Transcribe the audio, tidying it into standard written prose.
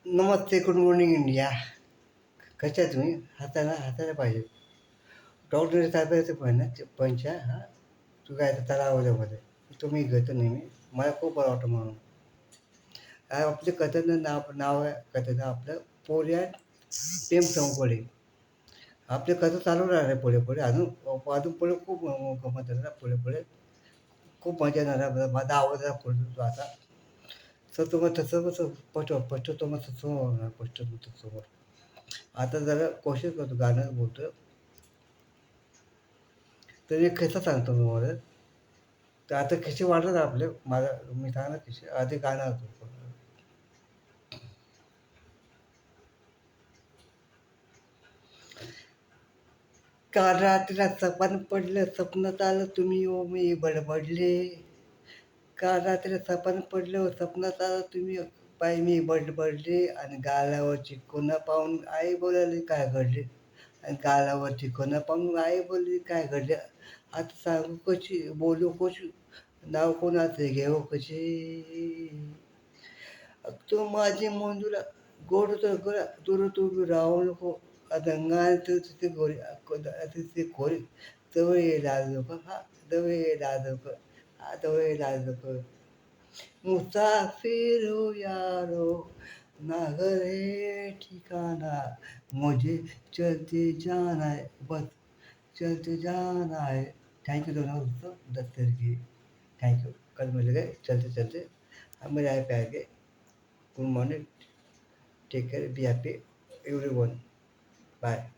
नमस्ते, good morning India. कशा आहे तुम्ही? हाताला पाहिजे. डॉक्टरच्या ताब्यात पण ना पंचा हां, तू काय तर त्याला आवाजामध्ये तुम्ही घेतो नेहमी. मला खूप बरं वाटतं म्हणून. आपले कथेचं नाव नाव आहे कथेचं आपलं पोळ्या टेम संपवले. आपली कथा चालू राहणार आहे पुढे अजून पुढे खूप गंमत आहे ना पुढे खूप मजा येणार आहे. माझा आवाज पुढे आता. तर तुम्हाला तसं कसं स्पष्ट तुम्हाला तसं होणार स्पष्ट तसं. आता जरा कोशिश करतो गाणं बोलतो. तर एक किस्सा सांगतो तुम्हाला. तर आता किस्से वाढतात आपले. मी सांगणार किस्से. आधी गाणं होतं. काल रात्रीला सपन पडलं, स्वप्नात आलं तुम्ही ओ मी बडबडले. काल रात्री सपन पडलं, स्वप्नात आलं तुम्ही पाय मी बडबडले आणि गालावरची खुणं पाहून आई बोलाली काय घडले. आणि गालावरची खुणं पाहून आई बोलली काय घडले. आता सांगू कशी, बोलू कशी, नाव कोणाचे घेऊ कशी. तू माझी मंजुळा गोड तर गोळा दूर तू राहू नको. अदंगाने तू तिथे गोरी तिथे खोरी जवळ ये लाज नको हा जवळ ये लाज नको हा जवळ ये लाज नको. मुसाफिर हो यारो ना घर है ठिकाना मुझे चलते जाना है बस चलते जाना है. थँक्यू दोस्तों 10 की थैंक यू. कल मिलेंगे चलते चलते. हम मेरे आए प्यार के. Good morning. Take care. Be happy everyone. Bye.